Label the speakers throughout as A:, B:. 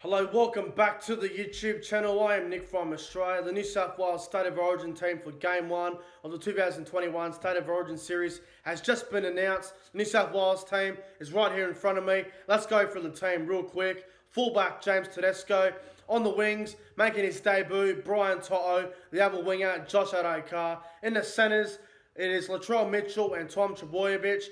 A: Hello, welcome back to the YouTube channel. I am Nick from Australia. The New South Wales State of Origin team for Game 1 of the 2021 State of Origin Series has just been announced. The New South Wales team is right here in front of me. Let's go through the team real quick. Fullback James Tedesco. On the wings, making his debut, Brian To'o. The other winger, Josh Adokar. In the centres, it is Latrell Mitchell and Tom Trbojevic.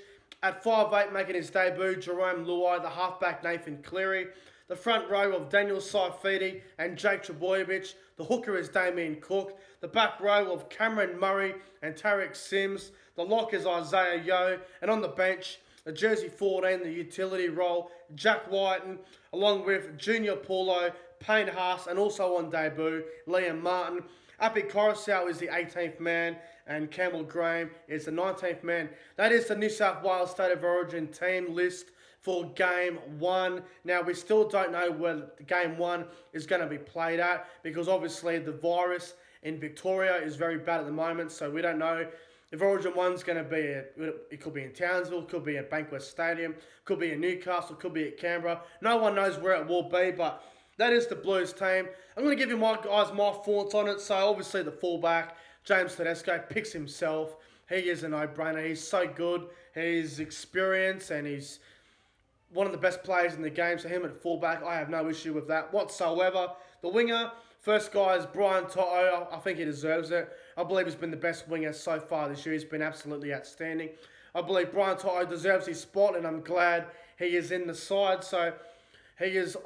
A: At 5'8", making his debut, Jerome Luai. The halfback, Nathan Cleary. The front row of Daniel Saifidi and Jake Trbojevic. The hooker is Damien Cook. The back row of Cameron Murray and Tarik Sims. The lock is Isaiah Yeo. And on the bench, the jersey 14, the utility role, Jack Whiten, along with Junior Paulo, Payne Haas, and also on debut, Liam Martin. Api Coruscant is the 18th man, and Campbell Graham is the 19th man. That is the New South Wales State of Origin team list for Game 1. Now, we still don't know where Game 1 is going to be played at, because obviously the virus in Victoria is very bad at the moment, so we don't know if Origin 1's going to be it could be in Townsville, could be at Bankwest Stadium, could be in Newcastle, could be at Canberra. No one knows where it will be, but that is the Blues team. I'm going to give you my thoughts on it. So obviously the fullback, James Tedesco, picks himself. He is a no-brainer. He's so good. He's experienced and he's one of the best players in the game. So him at fullback, I have no issue with that whatsoever. The winger, first guy is Brian To'o. I think he deserves it. I believe he's been the best winger so far this year. He's been absolutely outstanding. I believe Brian To'o deserves his spot, and I'm glad he is in the side. So he is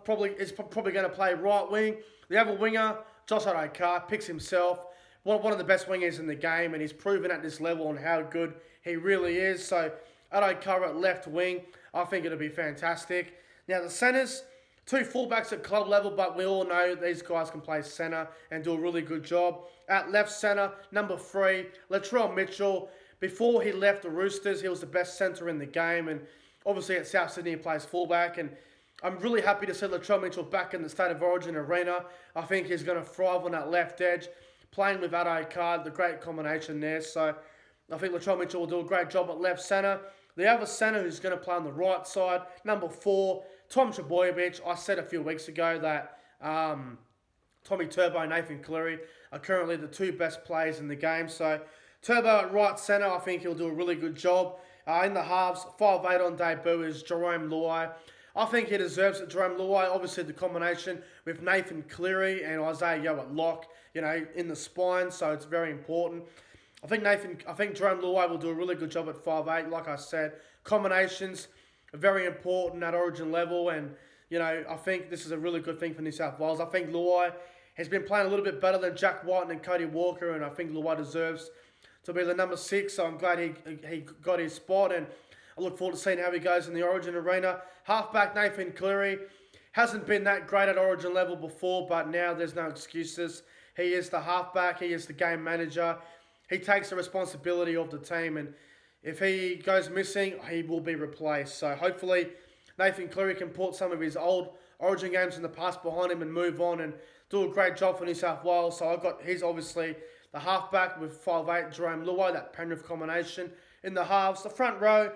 A: probably going to play right wing. The other winger, Josh Adokar, picks himself. One of the best wingers in the game, and he's proven at this level on how good he really is. So Adokar at left wing, I think it'll be fantastic. Now the centres, two fullbacks at club level, but we all know these guys can play centre and do a really good job. At left centre, number 3, Latrell Mitchell. Before he left the Roosters, he was the best centre in the game, and obviously at South Sydney he plays fullback, and I'm really happy to see Latrell Mitchell back in the State of Origin arena. I think he's going to thrive on that left edge, playing with Adokar, the great combination there. So I think Latrell Mitchell will do a great job at left centre. The other centre who's going to play on the right side, number 4, Tom Trbojevic. I said a few weeks ago that Tommy Turbo and Nathan Cleary are currently the two best players in the game. So Turbo at right centre, I think he'll do a really good job. In the halves, 5'8" on debut is Jerome Luai. I think he deserves it, Jerome Luai. Obviously, the combination with Nathan Cleary and Isaiah Yeo at lock, in the spine, so it's very important. I think Jerome Luai will do a really good job at 5'8". Like I said, combinations are very important at Origin level, and I think this is a really good thing for New South Wales. I think Luai has been playing a little bit better than Jack Whiten and Cody Walker, and I think Luai deserves to be the number 6. So I'm glad he got his spot, and I look forward to seeing how he goes in the Origin arena. Halfback Nathan Cleary hasn't been that great at Origin level before, but now there's no excuses. He is the halfback. He is the game manager. He takes the responsibility of the team, and if he goes missing, he will be replaced. So hopefully Nathan Cleary can put some of his old Origin games in the past behind him and move on and do a great job for New South Wales. So he's obviously the halfback with 5'8", Jerome Luai, that Penrith combination. In the halves, the front row,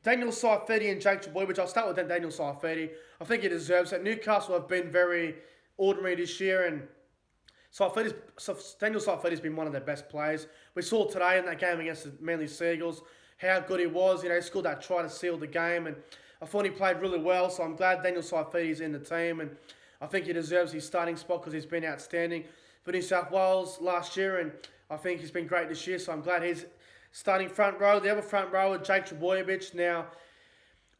A: Daniel Saifidi and Jake Trbojevic. I'll start with Daniel Saifidi. I think he deserves it. Newcastle have been very ordinary this year, and Daniel Saifidi's been one of their best players. We saw today in that game against the Manly Seagulls how good he was. He scored that try to seal the game, and I thought he played really well. So I'm glad Daniel Saifidi's in the team, and I think he deserves his starting spot because he's been outstanding for New South Wales last year, and I think he's been great this year. So I'm glad he's starting front row. The other front row is Jake Trbojevic. Now,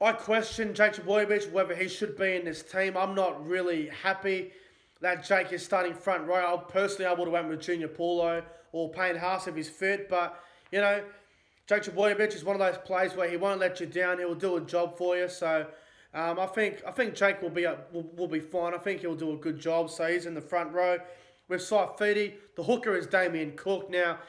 A: I question Jake Trbojevic whether he should be in this team. I'm not really happy that Jake is starting front row. Personally, I would have went with Junior Paulo or Payne Haas if he's fit. But, Jake Trbojevic is one of those players where he won't let you down. He will do a job for you. So I think Jake will be fine. I think he'll do a good job. So he's in the front row with Saifidi. The hooker is Damien Cook. Now,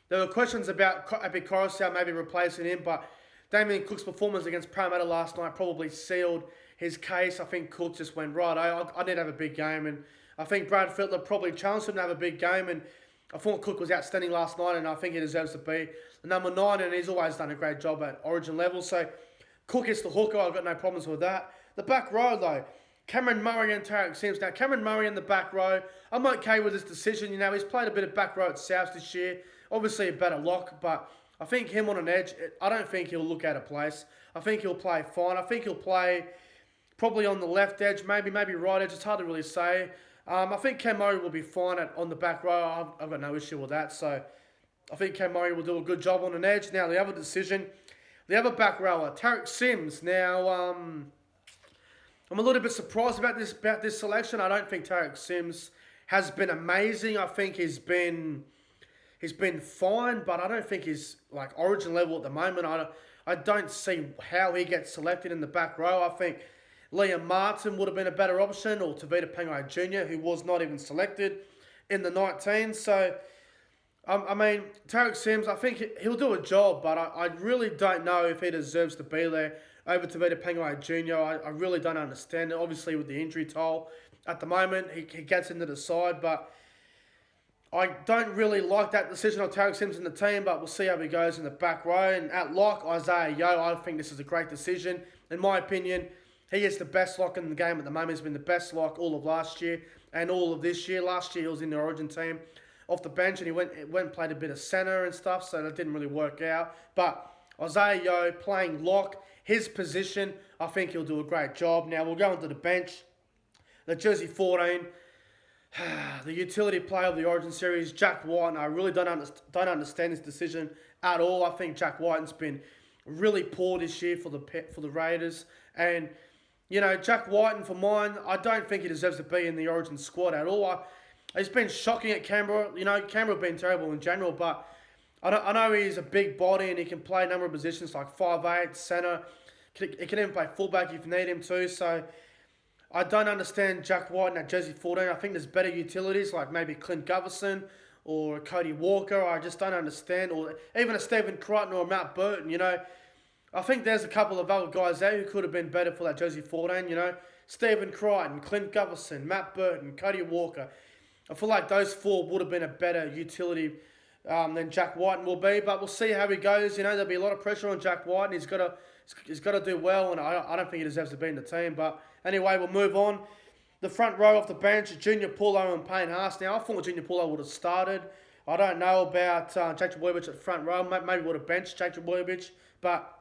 A: there were questions about Api Coruscant maybe replacing him, but Damien Cook's performance against Parramatta last night probably sealed his case. I think Cook just went, right, I need to have a big game, and I think Brad Fittler probably challenged him to have a big game, and I thought Cook was outstanding last night, and I think he deserves to be the number 9, and he's always done a great job at Origin level. So Cook is the hooker. I've got no problems with that. The back row, though, Cameron Murray and Tarik Sims. Now, Cameron Murray in the back row, I'm okay with this decision. You know, he's played a bit of back row at South this year. Obviously a better lock, but I think him on an edge, I don't think he'll look out of place. I think he'll play fine. I think he'll play probably on the left edge, maybe right edge. It's hard to really say. I think Cam Murray will be fine on the back row. I've got no issue with that. So I think Cam Murray will do a good job on an edge. Now, the other decision, the other back rower, Tarik Sims. Now, I'm a little bit surprised about this selection. I don't think Tarik Sims has been amazing. I think he's been fine, but I don't think he's like Origin level at the moment. I don't see how he gets selected in the back row. I think Liam Martin would have been a better option, or Tavita Pangai Jr., who was not even selected in the 19. So, I mean, Tarik Sims, I think he'll do a job, but I really don't know if he deserves to be there over Tavita Pangai Jr. I really don't understand it. Obviously, with the injury toll at the moment, he gets into the side, but I don't really like that decision of Tarik Sims in the team, but we'll see how he goes in the back row. And at lock, Isaiah Yeo, I think this is a great decision. In my opinion, he is the best lock in the game at the moment. He's been the best lock all of last year and all of this year. Last year, he was in the Origin team off the bench, and he went and played a bit of centre and stuff, so that didn't really work out. But Isaiah Yeo playing lock, his position, I think he'll do a great job. Now, we'll go into the bench. The jersey 14, the utility player of the Origin series, Jack Whiten. I really don't understand this decision at all. I think Jack Whiten's been really poor this year for the Raiders. And, you know, Jack Whiten, for mine, I don't think he deserves to be in the Origin squad at all. He's been shocking at Canberra. You know, Canberra have been terrible in general, but I know he's a big body and he can play a number of positions like 5'8", centre. He can even play fullback if you need him to. So I don't understand Jack Whiten at jersey 14. I think there's better utilities like maybe Clint Gutherson or Cody Walker. I just don't understand. Or even a Stephen Crichton or Matt Burton, you know. I think there's a couple of other guys there who could have been better for that jersey 14, you know. Stephen Crichton, Clint Gutherson, Matt Burton, Cody Walker. I feel like those four would have been a better utility than Jack Whiten will be, but we'll see how he goes. You know, there'll be a lot of pressure on Jack Whiten. He's got to do well, and I don't think he deserves to be in the team. But anyway, we'll move on. The front row off the bench, Junior Paulo and Payne Haas. Now, I thought Junior Paulo would have started. I don't know about Jake Trbojevic at front row. Maybe would have benched Jake Trbojevic, but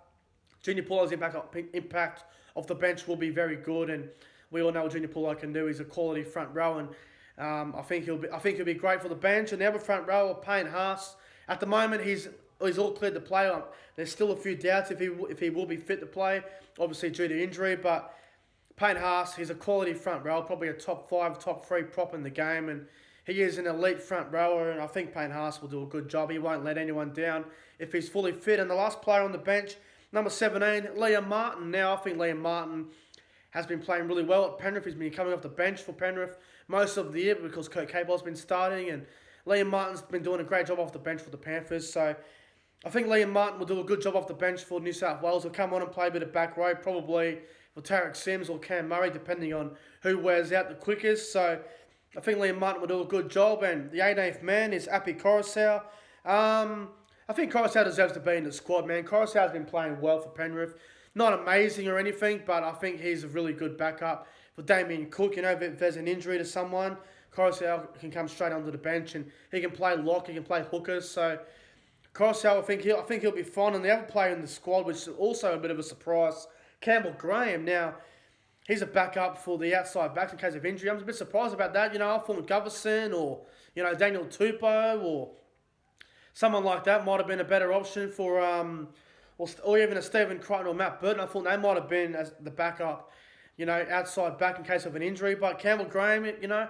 A: Junior Paulo's impact off the bench will be very good, and we all know what Junior Paulo can do. He's a quality front row, and I think he'll be great for the bench. And the other front row, Payne Haas. At the moment, he's all cleared to play. There's still a few doubts if he will be fit to play, obviously due to injury. But Payne Haas, he's a quality front row, probably a top 5, top 3 prop in the game, and he is an elite front rower. And I think Payne Haas will do a good job. He won't let anyone down if he's fully fit. And the last player on the bench, number 17, Liam Martin. Now, I think Liam Martin has been playing really well at Penrith. He's been coming off the bench for Penrith most of the year because Kurt Capewell's been starting, and Liam Martin's been doing a great job off the bench for the Panthers. So I think Liam Martin will do a good job off the bench for New South Wales. He'll come on and play a bit of back row, probably for Tarik Sims or Cam Murray, depending on who wears out the quickest. So I think Liam Martin will do a good job. And the 18th man is Api Coruscant. I think Coruscant deserves to be in the squad, man. Coruscant's been playing well for Penrith. Not amazing or anything, but I think he's a really good backup for Damien Cook. You know, if there's an injury to someone, Coruscant can come straight onto the bench and he can play lock, he can play hookers. So Coruscant, I think he'll be fine. And the other player in the squad, which is also a bit of a surprise, Campbell Graham. Now, he's a backup for the outside backs in case of injury. I'm a bit surprised about that. You know, I thought Gutherson or, you know, Daniel Tupou or someone like that might have been a better option for, or even a Stephen Crichton or Matt Burton. I thought they might have been as the backup, you know, outside back in case of an injury. But Campbell Graham, you know,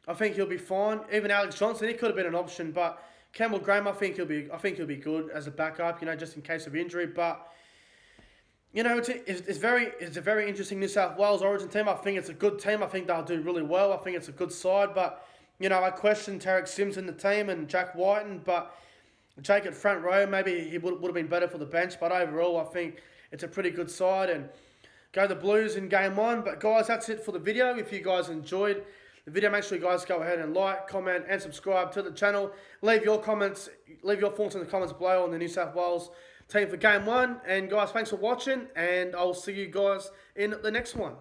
A: I think he'll be fine. Even Alex Johnson, he could have been an option, but Campbell Graham, I think he'll be good as a backup, you know, just in case of injury. But you know, it's a very interesting New South Wales Origin team. I think it's a good team. I think they'll do really well. I think it's a good side. But you know, I question Tarik Sims in the team and Jack Whiten, but Jake at front row, maybe he would have been better for the bench, but overall I think it's a pretty good side, and go the Blues in game 1. But guys, that's it for the video. If you guys enjoyed the video, make sure you guys go ahead and like, comment and subscribe to the channel. Leave your thoughts in the comments below on the New South Wales team for game 1. And guys, thanks for watching, and I'll see you guys in the next one.